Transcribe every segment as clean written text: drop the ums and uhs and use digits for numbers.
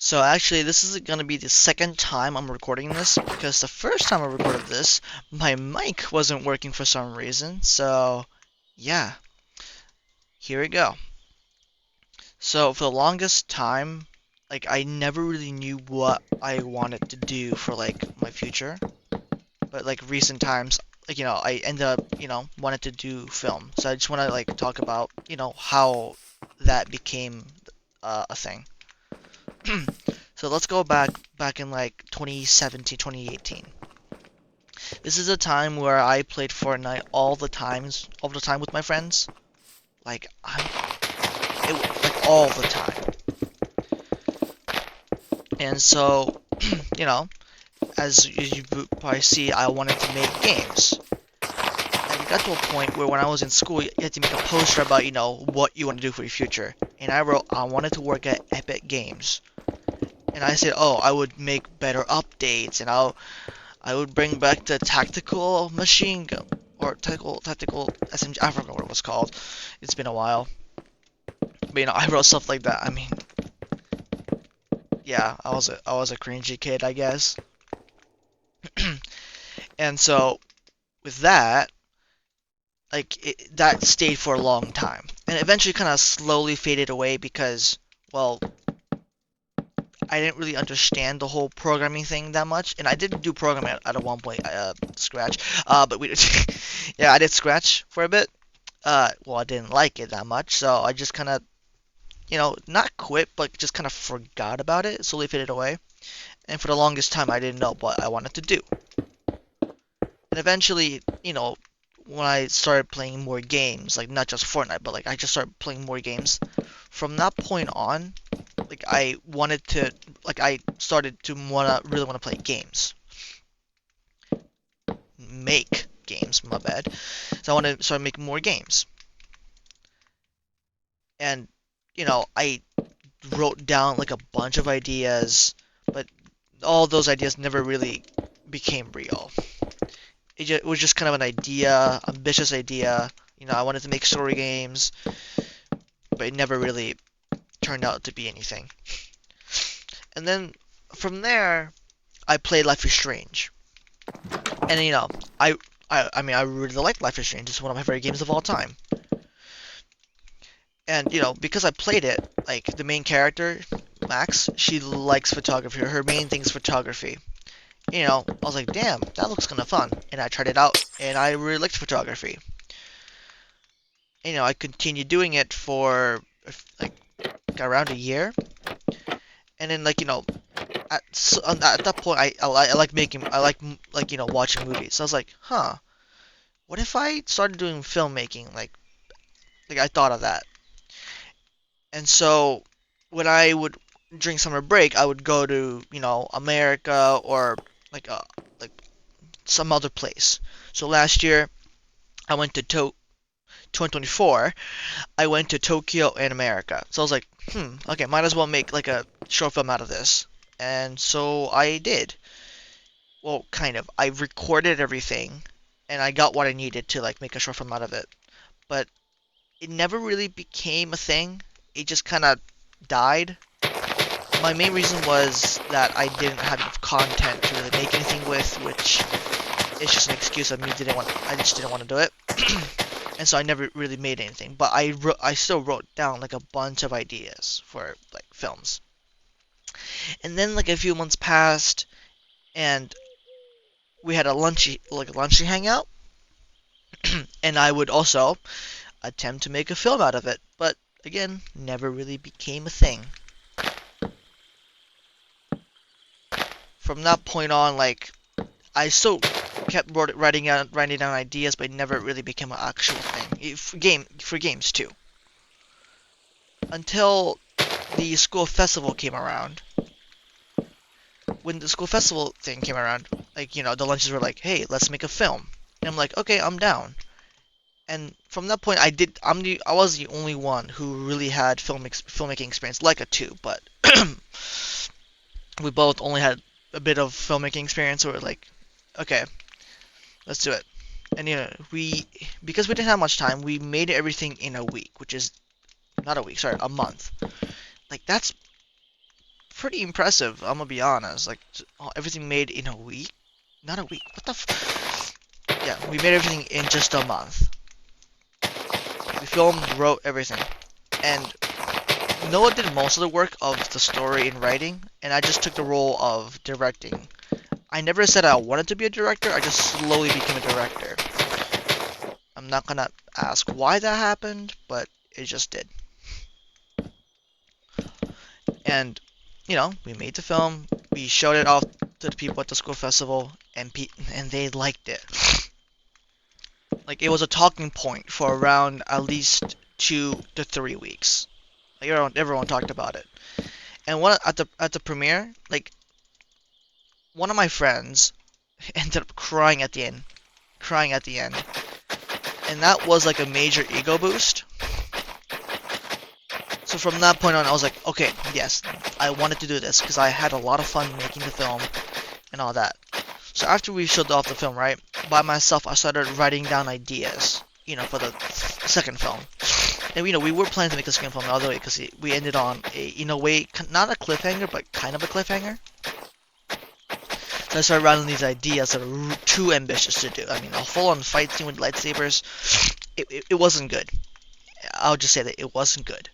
So actually, this is going to be the second time I'm recording this because the first time I recorded this, my mic wasn't working for some reason. So yeah, here we go. So for the longest time, like I never really knew what I wanted to do for like my future. But like recent times, like I ended up, wanted to do film. So I just want to like talk about, how that became a thing. So let's go back in like 2017, 2018. This is a time where I played Fortnite all the time with my friends. Like like all the time. And so, you know, as you probably see, I wanted to make games. And it got to a point where when I was in school, you had to make a poster about, what you want to do for your future. And I wrote, I wanted to work at Epic Games. And I said, oh, I would make better updates, and I would bring back the tactical machine gun or tactical SMG. I forgot what it was called. It's been a while. But I wrote stuff like that. I mean, yeah, I was a cringy kid, I guess. And so with that, that stayed for a long time, and eventually kind of slowly faded away because, well, I didn't really understand the whole programming thing that much, and I did do programming at one point, Scratch. But we, yeah, I did Scratch for a bit. Well, I didn't like it that much, so I just kind of, not quit, but just kind of forgot about it, slowly faded away. And for the longest time, I didn't know what I wanted to do. And eventually, when I started playing more games, like not just Fortnite, but like I just started playing more games. From that point on, like I started to really wanna play games, make games. My bad. So I want to start making more games, and I wrote down like a bunch of ideas, but all those ideas never really became real. It was just kind of an idea, ambitious idea. I wanted to make story games, but it never really turned out to be anything. And then from there, I played Life is Strange, and I I mean I really like Life is Strange. It's one of my favorite games of all time. And because I played it, like the main character, Max, she likes photography. Her main thing is photography. I was like, damn, that looks kind of fun. And I tried it out, and I really liked photography. I continued doing it for like around a year, and then at that point, I like making I like watching movies. So I was like, huh, what if I started doing filmmaking? Like I thought of that, and so when I would during summer break, I would go to America or like uh like some other place. So last year I went to 2024. I went to Tokyo and America. So I was like, okay, might as well make like a short film out of this. And so I did. Well, kind of. I recorded everything and I got what I needed to like make a short film out of it. But it never really became a thing. It just kind of died. My main reason was that I didn't have enough content to really make anything with, which is just an excuse of me didn't want. I just didn't want to do it, and so I never really made anything. But I still wrote down like a bunch of ideas for like films. And then like a few months passed, and we had a lunchy hangout, and I would also attempt to make a film out of it. But again, never really became a thing. From that point on, like I still kept writing down ideas, but it never really became an actual thing. For games too. Until the school festival came around. When the school festival thing came around, like the lunches were like, "Hey, let's make a film." And I'm like, "Okay, I'm down." And from that point, I was the only one who really had filmmaking experience, like a two, but we both only had a bit of filmmaking experience. So we're like, okay, let's do it. And we because we didn't have much time, we made everything in a week, which is not a week, sorry, a month. Like pretty impressive. I'm gonna be honest. Like everything made in a week. Not a week. What the? Yeah, we made everything in just a month. We filmed, wrote everything, and Noah did most of the work of the story and writing, and I just took the role of directing. I never said I wanted to be a director. I just slowly became a director. I'm not gonna ask why that happened, but it just did. And we made the film. We showed it off to the people at the school festival, and they liked it. Like it was a talking point for around at least 2 to 3 weeks. Like everyone talked about it. And one at the premiere, like one of my friends ended up crying at the end, and that was like a major ego boost. So from that point on, I was like, okay, yes, I wanted to do this because I had a lot of fun making the film and all that. So after we showed off the film, right, by myself, I started writing down ideas, for the second film. And we were planning to make a second film the other way because we ended on a way, not a cliffhanger, but kind of a cliffhanger. So I started writing these ideas that are too ambitious to do. I mean, a full-on fight scene with lightsabers, it wasn't good. I'll just say that it wasn't good.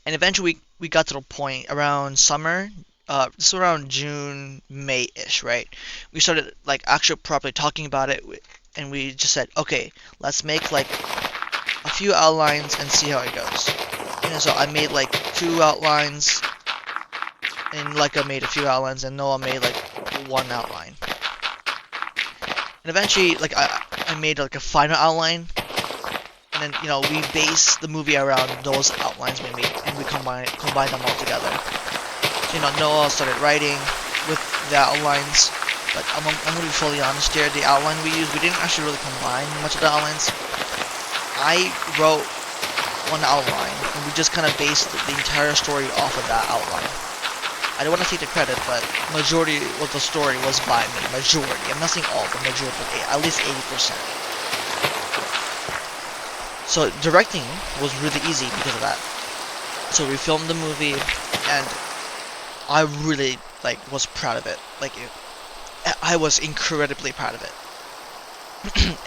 And eventually we got to the point around summer, this was around June, May-ish, right? We started like actually properly talking about it, and we just said, okay, let's make like a few outlines and see how it goes. And so I made like 2 outlines, and Leica made a few outlines, and Noah made like 1 outline. And eventually, like I made like a final outline, and then we base the movie around those outlines we made, and we combine them all together. So, Noah started writing with the outlines, but I'm gonna be fully honest here. The outline we used, we didn't actually really combine much of the outlines. I wrote 1 outline, and we just kind of based the entire story off of that outline. I don't want to take the credit, but majority of the story was by me. Majority. I'm not saying all, but majority, at least 80%. So directing was really easy because of that. So we filmed the movie, and I really was proud of it. I was incredibly proud of it.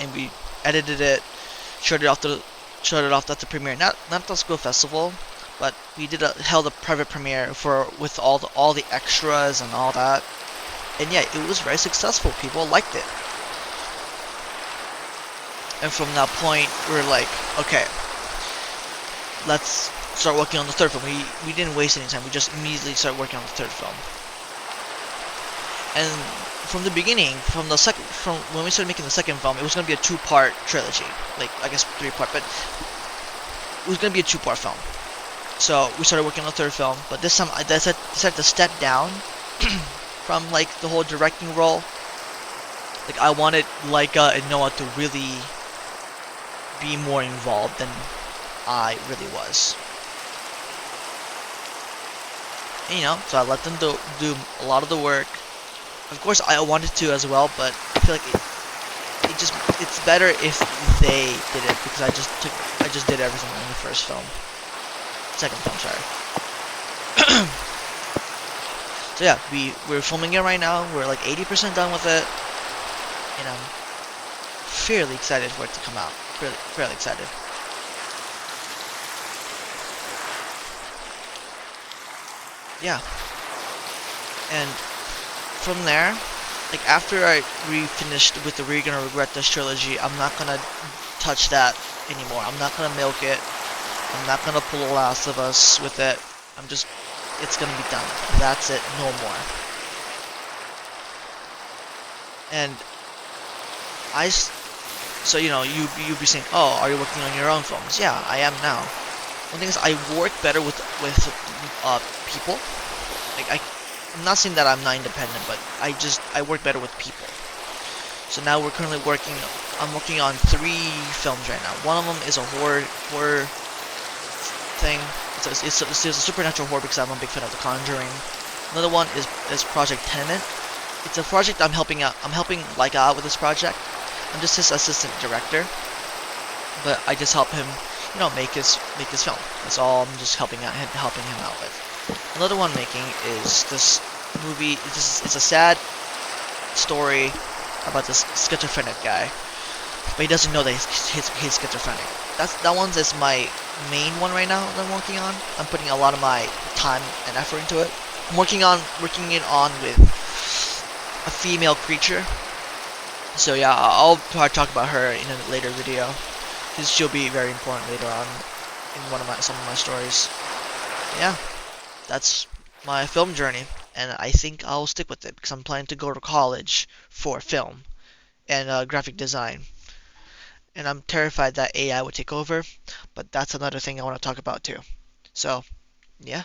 And we edited it, showed it off at the premiere. Not the school festival, but we held a private premiere with all the extras and all that. And yeah, it was very successful. People liked it. And from that point, we're like, okay, let's start working on the third film. We didn't waste any time. We just immediately started working on the third film. And from the beginning, from when we started making the second film, it was going to be a 2-part trilogy. I guess 3-part, but it was going to be a 2-part film. So we started working on the third film, but this time I decided to step down from the whole directing role. I wanted Leica and Noah to really be more involved than I really was. And, so I let them do a lot of the work. Of course, I wanted to as well, but I feel like it's better if they did it because I just did everything in the second film, sorry. So yeah, we're filming it right now. We're 80% done with it, and I'm fairly excited for it to come out. Fairly excited. Yeah. And from there, after we finished with the We're Gonna Regret This trilogy, I'm not gonna touch that anymore. I'm not gonna milk it. I'm not gonna pull The Last of Us with it. It's gonna be done. That's it. No more. And so you'd be saying, oh, are you working on your own films? Yeah, I am now. One thing is, I work better with people. I'm not saying that I'm not independent, but I work better with people. So now I'm working on 3 films right now. One of them is a horror thing. It's a supernatural horror because I'm a big fan of The Conjuring. Another one is Project Tenement. It's a project I'm helping out. I'm helping Leica out with this project. I'm just his assistant director, but I just help him, make his film. That's all I'm just helping him out with. Another one I'm making is this movie. It's a sad story about this schizophrenic guy, but he doesn't know that he's schizophrenic. That one is my main one right now that I'm working on. I'm putting a lot of my time and effort into it. I'm working it on with a female creature. So yeah, I'll probably talk about her in a later video, because she'll be very important later on in some of my stories. Yeah, that's my film journey, and I think I'll stick with it because I'm planning to go to college for film and graphic design. And I'm terrified that AI would take over, but that's another thing I want to talk about too. So, yeah,